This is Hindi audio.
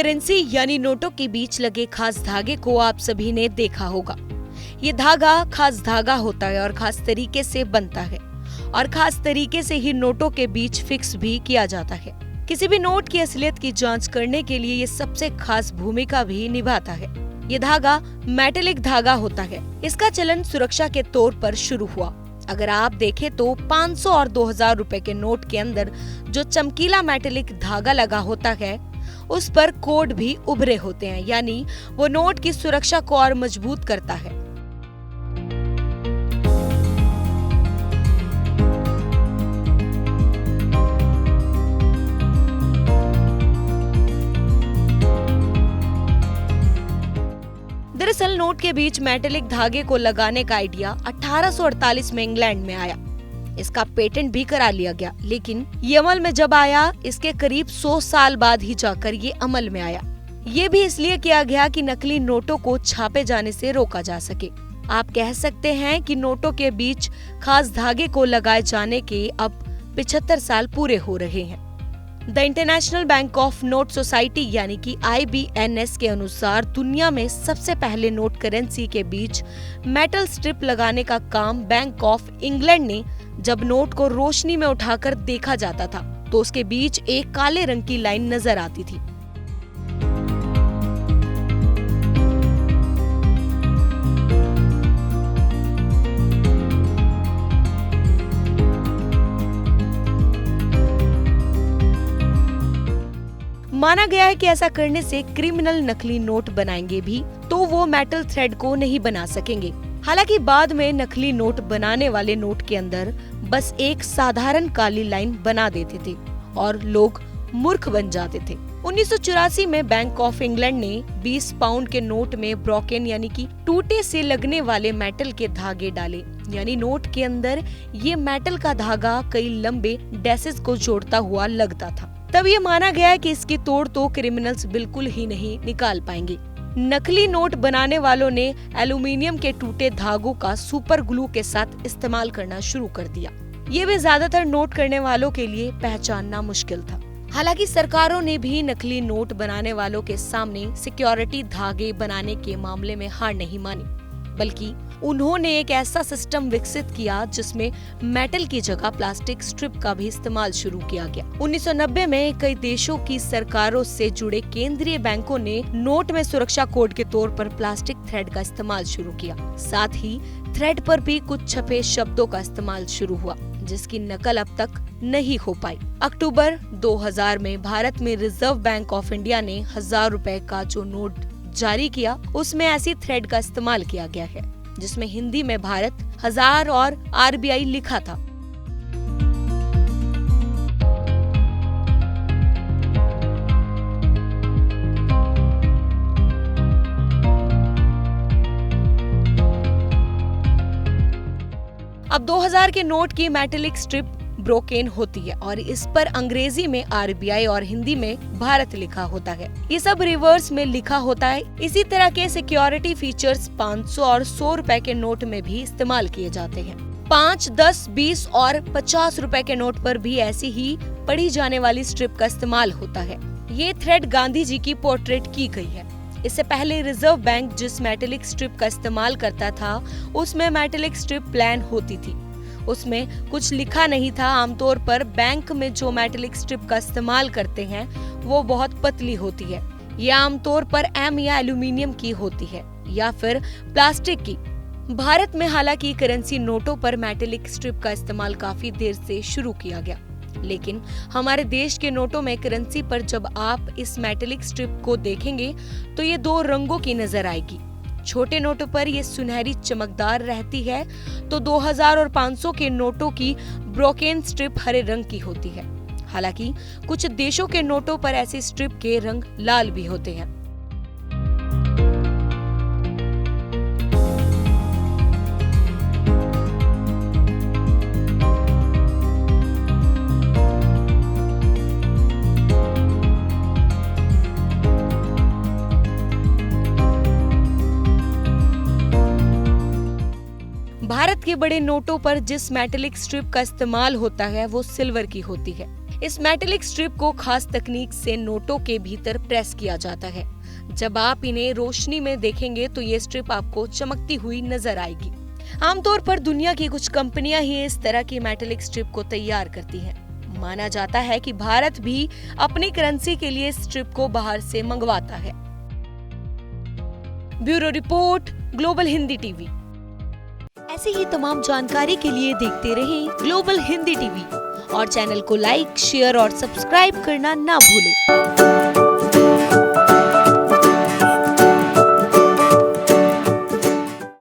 करेंसी यानी नोटों के बीच लगे खास धागे को आप सभी ने देखा होगा। ये धागा खास धागा होता है और खास तरीके से बनता है और खास तरीके से ही नोटों के बीच फिक्स भी किया जाता है। किसी भी नोट की असलियत की जांच करने के लिए ये सबसे खास भूमिका भी निभाता है। ये धागा मेटेलिक धागा होता है। इसका चलन सुरक्षा के तौर पर शुरू हुआ। अगर आप देखें तो 500 और 2000 रुपए के नोट के अंदर जो चमकीला मेटेलिक धागा लगा होता है उस पर कोड भी उभरे होते हैं, यानी वो नोट की सुरक्षा को और मजबूत करता है। दरअसल नोट के बीच मेटेलिक धागे को लगाने का आइडिया 1848 में इंग्लैंड में आया। इसका पेटेंट भी करा लिया गया, लेकिन ये अमल में जब आया इसके करीब 100 साल बाद ही जाकर ये अमल में आया। ये भी इसलिए किया गया कि नकली नोटों को छापे जाने से रोका जा सके। आप कह सकते हैं कि नोटों के बीच खास धागे को लगाए जाने के अब 75 साल पूरे हो रहे हैं। The international bank of note society यानी कि IBNS के अनुसार दुनिया में सबसे पहले नोट करेंसी के बीच मेटल स्ट्रिप लगाने का काम बैंक ऑफ इंग्लैंड ने जब नोट को रोशनी में उठाकर देखा जाता था तो उसके बीच एक काले रंग की लाइन नजर आती थी। माना गया है कि ऐसा करने से क्रिमिनल नकली नोट बनाएंगे भी तो वो मेटल थ्रेड को नहीं बना सकेंगे। हालांकि बाद में नकली नोट बनाने वाले नोट के अंदर बस एक साधारण काली लाइन बना देते थे और लोग मूर्ख बन जाते थे। 1984 में बैंक ऑफ इंग्लैंड ने 20 पाउंड के नोट में ब्रोकन यानी कि टूटे से लगने वाले मेटल के धागे डाले, यानी नोट के अंदर ये मेटल का धागा कई लंबे डैसेस को जोड़ता हुआ लगता था। तब ये माना गया है कि इसकी तोड़ तो क्रिमिनल्स बिल्कुल ही नहीं निकाल पाएंगे। नकली नोट बनाने वालों ने एल्यूमिनियम के टूटे धागों का सुपर ग्लू के साथ इस्तेमाल करना शुरू कर दिया। ये भी ज्यादातर नोट करने वालों के लिए पहचानना मुश्किल था। हालांकि सरकारों ने भी नकली नोट बनाने वालों के सामने सिक्योरिटी धागे बनाने के मामले में हार नहीं मानी, बल्कि उन्होंने एक ऐसा सिस्टम विकसित किया जिसमें मेटल की जगह प्लास्टिक स्ट्रिप का भी इस्तेमाल शुरू किया गया। 1990 में कई देशों की सरकारों से जुड़े केंद्रीय बैंकों ने नोट में सुरक्षा कोड के तौर पर प्लास्टिक थ्रेड का इस्तेमाल शुरू किया। साथ ही थ्रेड पर भी कुछ छपे शब्दों का इस्तेमाल शुरू हुआ, जिसकी नकल अब तक नहीं हो पाई। अक्टूबर 2000 में भारत में रिजर्व बैंक ऑफ इंडिया ने 1000 रुपए का जो नोट जारी किया उसमें ऐसी थ्रेड का इस्तेमाल किया गया है, जिसमें हिंदी में भारत 1000 और RBI लिखा था। अब 2000 के नोट की मेटेलिक स्ट्रिप ब्रोकन होती है और इस पर अंग्रेजी में RBI और हिंदी में भारत लिखा होता है। ये सब रिवर्स में लिखा होता है। इसी तरह के सिक्योरिटी फीचर्स 500 और 100 रुपए के नोट में भी इस्तेमाल किए जाते हैं। 5, 10, 20 और 50 रुपए के नोट पर भी ऐसी ही पढ़ी जाने वाली स्ट्रिप का इस्तेमाल होता है। ये थ्रेड गांधी जी की पोर्ट्रेट की गई है। इससे पहले रिजर्व बैंक जिस मेटेलिक स्ट्रिप का इस्तेमाल करता था उसमें मेटेलिक स्ट्रिप प्लान होती थी। उसमें कुछ लिखा नहीं था। आमतौर पर बैंक में जो मेटेलिक स्ट्रिप का इस्तेमाल करते हैं वो बहुत पतली होती है। ये आमतौर पर एम या एल्यूमिनियम की होती है या फिर प्लास्टिक की। भारत में हालांकि करेंसी नोटों पर मेटेलिक स्ट्रिप का इस्तेमाल काफी देर से शुरू किया गया, लेकिन हमारे देश के नोटों में करेंसी पर जब आप इस मेटेलिक स्ट्रिप को देखेंगे तो ये 2 रंगों की नजर आएगी। छोटे नोटों पर ये सुनहरी चमकदार रहती है तो 2000 और 500 के नोटों की ब्रोकन स्ट्रिप हरे रंग की होती है। हालांकि कुछ देशों के नोटों पर ऐसी स्ट्रिप के रंग लाल भी होते हैं। भारत के बड़े नोटों पर जिस मेटेलिक स्ट्रिप का इस्तेमाल होता है वो सिल्वर की होती है। इस मेटेलिक स्ट्रिप को खास तकनीक से नोटों के भीतर प्रेस किया जाता है। जब आप इन्हें रोशनी में देखेंगे तो ये स्ट्रिप आपको चमकती हुई नजर आएगी। आमतौर पर दुनिया की कुछ कंपनियां ही इस तरह की मेटेलिक स्ट्रिप को तैयार करती हैं। माना जाता है कि भारत भी अपनी करेंसी के लिए स्ट्रिप को बाहर से मंगवाता है। Bureau report, global Hindi TV. ऐसी ही तमाम जानकारी के लिए देखते रहें ग्लोबल हिंदी टीवी और चैनल को लाइक, शेयर और सब्सक्राइब करना ना भूलें।